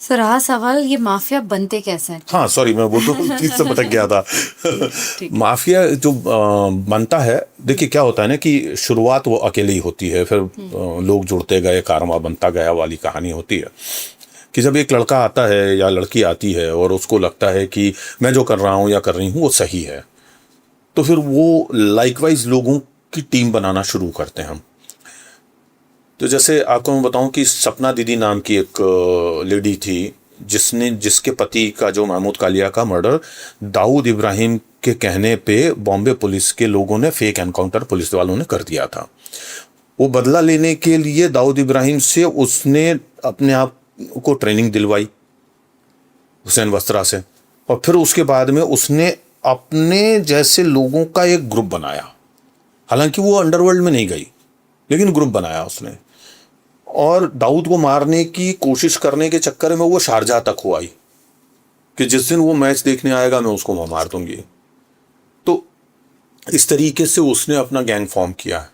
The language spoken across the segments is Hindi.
सर रहा सवाल ये माफिया बनते कैसे हैं? हाँ सॉरी, मैं वो तो चीज से भटक गया था। ठीक है। माफिया जो बनता है, देखिए क्या होता है ना कि शुरुआत वो अकेले ही होती है, फिर लोग जुड़ते गए, कारवां बनता गया वाली कहानी होती है। कि जब एक लड़का आता है या लड़की आती है और उसको लगता है कि मैं जो कर रहा हूँ या कर रही हूँ वो सही है, तो फिर वो लाइकवाइज लोगों की टीम बनाना शुरू करते हैं हम। तो जैसे आपको मैं बताऊं कि सपना दीदी नाम की एक लेडी थी, जिसके पति का, जो महमूद कालिया का मर्डर दाऊद इब्राहिम के कहने पे बॉम्बे पुलिस के लोगों ने, फेक एनकाउंटर पुलिस वालों ने कर दिया था। वो बदला लेने के लिए दाऊद इब्राहिम से उसने अपने आप को ट्रेनिंग दिलवाई, हुसैन वस्त्रा से। और फिर उसके बाद में उसने अपने जैसे लोगों का एक ग्रुप बनाया। हालांकि वो अंडरवर्ल्ड में नहीं गई, लेकिन ग्रुप बनाया उसने। और दाऊद को मारने की कोशिश करने के चक्कर में वो शारजाह तक हो आई कि जिस दिन वो मैच देखने आएगा मैं उसको वहां मार दूंगी। तो इस तरीके से उसने अपना गैंग फॉर्म किया है।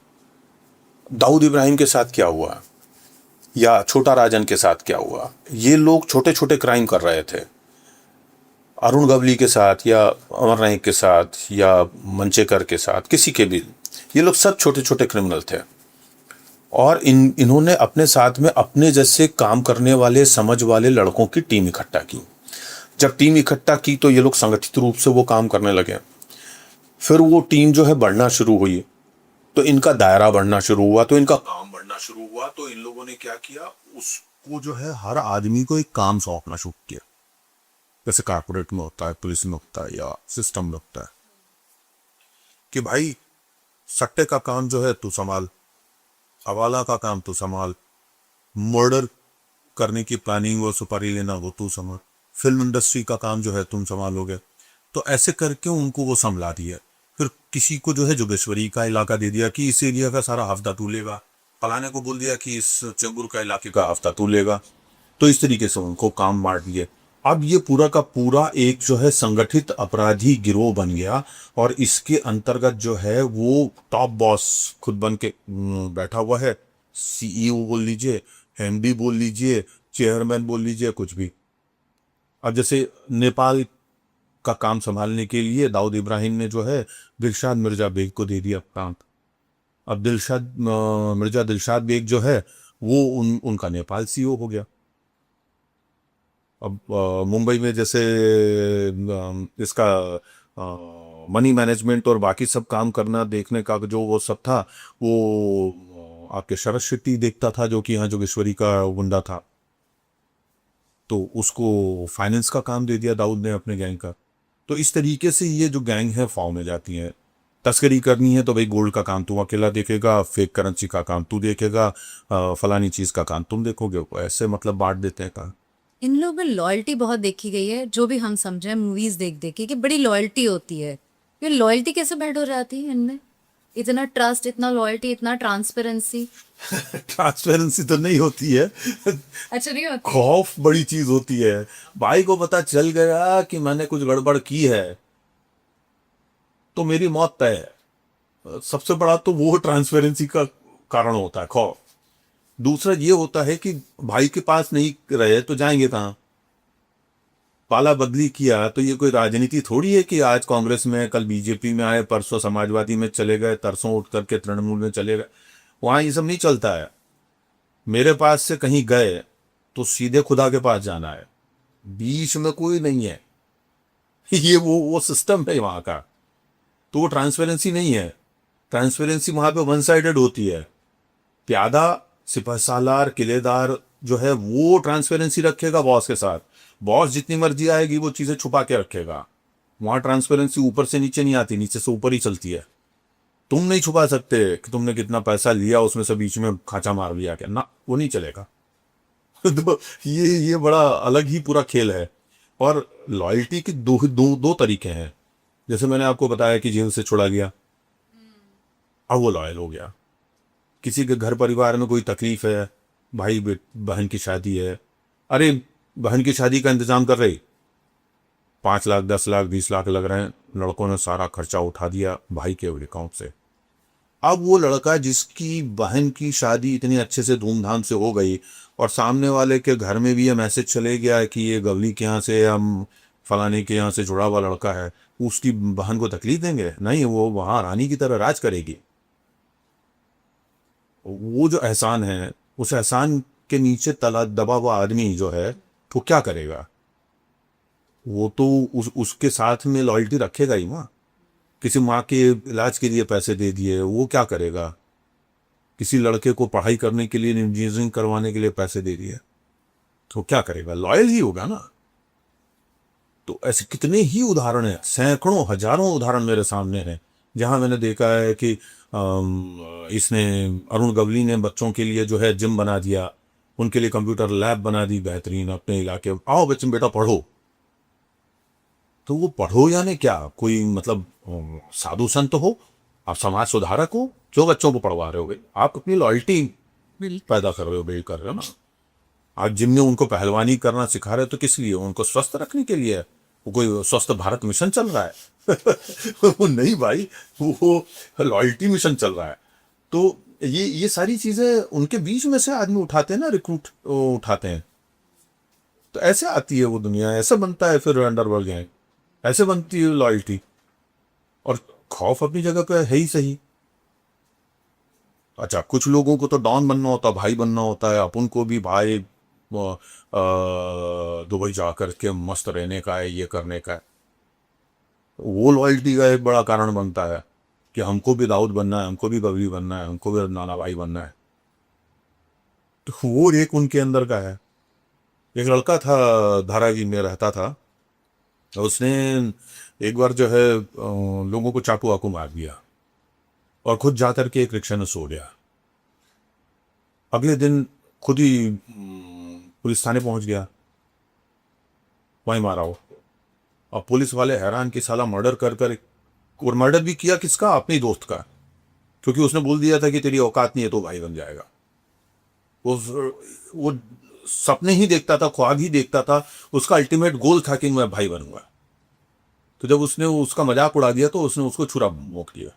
दाऊद इब्राहिम के साथ क्या हुआ, या छोटा राजन के साथ क्या हुआ, ये लोग छोटे छोटे क्राइम कर रहे थे। अरुण गवली के साथ या अमर नाइक के साथ या मंचेकर के साथ, किसी के भी, ये लोग सब छोटे छोटे क्रिमिनल थे। और इन्होंने अपने साथ में अपने जैसे काम करने वाले, समझ वाले लड़कों की टीम इकट्ठा की। जब टीम इकट्ठा की तो ये लोग संगठित रूप से वो काम करने लगे। फिर वो टीम जो है बढ़ना शुरू हुई, तो इनका दायरा बढ़ना शुरू हुआ, तो इनका काम बढ़ना शुरू हुआ। तो इन लोगों ने क्या किया, उसको जो है हर आदमी को एक काम सौंपना शुरू किया। जैसे कारपोरेट में होता है, पुलिस में होता है, या सिस्टम में होता है कि भाई सट्टे का काम जो है तू संभाल, हवाला का काम तू संभाल, मर्डर करने की प्लानिंग और सुपारी लेना वो तू संभाल, फिल्म इंडस्ट्री का काम जो है तुम संभालोगे। तो ऐसे करके उनको वो संभला दिया। फिर किसी को जो है जोगेश्वरी का इलाका दे दिया कि इस एरिया का सारा हफ्ता तू लेगा, फलाने को बोल दिया कि इस चंगुर का इलाके का हफ्ता तू लेगा। तो इस तरीके से उनको काम बांट दिए। अब ये पूरा का पूरा एक जो है संगठित अपराधी गिरोह बन गया। और इसके अंतर्गत जो है वो टॉप बॉस खुद बन के बैठा हुआ है। सीईओ बोल लीजिए, एमडी बोल लीजिए, चेयरमैन बोल लीजिए, कुछ भी। अब जैसे नेपाल का काम संभालने के लिए दाऊद इब्राहिम ने जो है दिलशाद मिर्जा बेग को दे दिया काम। अब मिर्जा दिलशाद बेग जो है वो उनका नेपाल सीईओ हो गया। अब मुंबई में जैसे इसका मनी मैनेजमेंट और बाकी सब काम करना, देखने का जो वो सब था, वो आपके शरद शेट्टी देखता था, जो कि यहाँ जोगेश्वरी का गुंडा था। तो उसको फाइनेंस का काम दे दिया दाऊद ने अपने गैंग का। तो इस तरीके से ये जो गैंग है फॉर्म में जाती है। तस्करी करनी है तो भाई गोल्ड का काम तू अकेला देखेगा, फेक करेंसी का काम तू देखेगा, फलानी चीज का काम तुम देखोगे। ऐसे मतलब बांट देते हैं काम। इन लोगों में लॉयल्टी बहुत देखी गई है, जो भी हम समझे मूवीज देख देख के कि बड़ी लॉयल्टी होती है। ये लॉयल्टी कैसे बैठ हो जाती है इनमें? इतना ट्रस्ट, इतना लॉयल्टी, इतना ट्रांसपेरेंसी। ट्रांसपेरेंसी तो नहीं होती है। अच्छा नहीं होती। खौफ बड़ी चीज होती है। भाई को पता चल गया कि मैंने कुछ गड़बड़ की है तो मेरी मौत तय है। सबसे बड़ा तो वो ट्रांसपेरेंसी का कारण होता है, खौफ। दूसरा ये होता है कि भाई के पास नहीं रहे तो जाएंगे कहाँ। पाला बदली किया तो ये कोई राजनीति थोड़ी है कि आज कांग्रेस में, कल बीजेपी में आए, परसों समाजवादी में चले गए, तरसों उठ करके तृणमूल में चले गए। वहां ये सब नहीं चलता है। मेरे पास से कहीं गए तो सीधे खुदा के पास जाना है, बीच में कोई नहीं है। ये वो सिस्टम है वहां का। तो वो ट्रांसपेरेंसी नहीं है। ट्रांसपेरेंसी वहां पे वन साइडेड होती है। प्यादा, सिपह सालार, किलेदार जो है वो ट्रांसपेरेंसी रखेगा बॉस के साथ। बॉस जितनी मर्जी आएगी वो चीजें छुपा के रखेगा। वहां ट्रांसपेरेंसी ऊपर से नीचे नहीं आती, नीचे से ऊपर ही चलती है। तुम नहीं छुपा सकते कि तुमने कितना पैसा लिया, उसमें से बीच में खाचा मार लिया क्या, ना, वो नहीं चलेगा। तो ये बड़ा अलग ही पूरा खेल है। और लॉयल्टी के दो तरीके हैं। जैसे मैंने आपको बताया कि जेल से छुड़ा गया, अब वो लॉयल हो गया। किसी के घर परिवार में कोई तकलीफ है, भाई बहन की शादी है, अरे बहन की शादी का इंतजाम कर रही, 5 लाख 10 लाख 20 लाख लग रहे हैं, लड़कों ने सारा खर्चा उठा दिया भाई के अकाउंट से। अब वो लड़का जिसकी बहन की शादी इतनी अच्छे से धूमधाम से हो गई और सामने वाले के घर में भी ये मैसेज चले गया कि ये गवली के यहाँ से हम फलाने के यहाँ से जुड़ा हुआ लड़का है, उसकी बहन को तकलीफ देंगे? नहीं, वो वहां रानी की तरह राज करेगी। वो जो एहसान है, उस एहसान के नीचे तला दबा हुआ आदमी जो है वो क्या करेगा? वो तो उसके साथ में लॉयल्टी रखेगा ही ना। किसी माँ के इलाज के लिए पैसे दे दिए, वो क्या करेगा? किसी लड़के को पढ़ाई करने के लिए, इंजीनियरिंग करवाने के लिए पैसे दे दिए, तो क्या करेगा? लॉयल ही होगा ना। तो ऐसे कितने ही उदाहरण हैं, सैकड़ों हजारों उदाहरण मेरे सामने हैं, जहां मैंने देखा है कि इसने अरुण गवली ने बच्चों के लिए जो है जिम बना दिया, उनके लिए कंप्यूटर लैब बना दी बेहतरीन अपने इलाके। आओ बच्चे बेटा पढ़ो। तो वो पढ़ो यानी क्या? कोई मतलब साधु संत हो? आप समाज सुधारक हो जो बच्चों को पढ़वा रहे हो? आप अपनी लॉयल्टी पैदा कर रहे हो, बिल्ड कर रहे हो ना। आज जिम में उनको पहलवानी करना सिखा रहे हो तो किस लिए? उनको स्वस्थ रखने के लिए। वो कोई स्वस्थ भारत मिशन चल रहा है? वो नहीं भाई, वो लॉयल्टी मिशन चल रहा है। तो ये सारी चीजें उनके बीच में से आदमी उठाते हैं ना, रिक्रूट उठाते हैं। तो ऐसे आती है वो दुनिया, ऐसे बनता है फिर अंडरवर्ल्ड गैंग, ऐसे बनती है लॉयल्टी। और खौफ अपनी जगह पे है ही सही। अच्छा, कुछ लोगों को तो डॉन बनना होता है, भाई बनना होता है। अपन को भी भाई दुबई जाकर के मस्त रहने का है, ये करने का है। वो लॉयल्टी का एक बड़ा कारण बनता है कि हमको भी दाऊद बनना है, हमको भी बबली बनना है, हमको भी नाना भाई बनना है। तो वो एक उनके अंदर का है। एक लड़का था, धारावी में रहता था, तो उसने एक बार जो है लोगों को चाकू वाकू मार दिया और खुद जाकर के एक रिक्शा में सो गया। अगले दिन खुद ही पुलिस थाने पहुंच गया, वहीं मारा हो। और पुलिस वाले हैरान कि साला मर्डर कर और मर्डर भी किया किसका? अपने ही दोस्त का, क्योंकि उसने बोल दिया था कि तेरी औकात नहीं है तो भाई बन जाएगा। वो सपने ही देखता था, ख्वाब ही देखता था, उसका अल्टीमेट गोल था कि मैं भाई बनूंगा। तो जब उसने उसका मजाक उड़ा दिया तो उसने उसको छुरा भोंक दिया।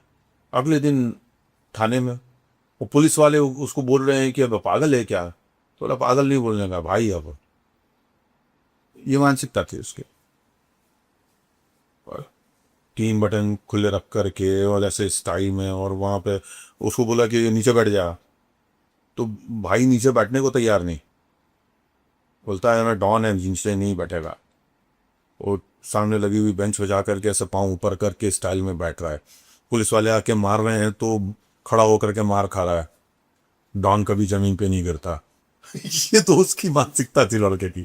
अगले दिन थाने में वो पुलिस वाले उसको बोल रहे हैं कि अब पागल है क्या? तो बोला पागल नहीं बोलने का भाई। अब ये मानसिकता थी उसके। 3 बटन खुले रख करके और ऐसे स्टाइल में, और वहां पे उसको बोला कि नीचे बैठ जा, तो भाई नीचे बैठने को तैयार नहीं, बोलता है मैं डॉन है, नीचे नहीं बैठेगा। वो सामने लगी हुई बेंच पे जा करके ऐसे पाँव ऊपर करके स्टाइल में बैठ रहा है। पुलिस वाले आके मार रहे हैं तो खड़ा होकर के मार खा रहा है। डॉन कभी जमीन पे नहीं गिरता। ये तो उसकी मानसिकता थी लड़के की।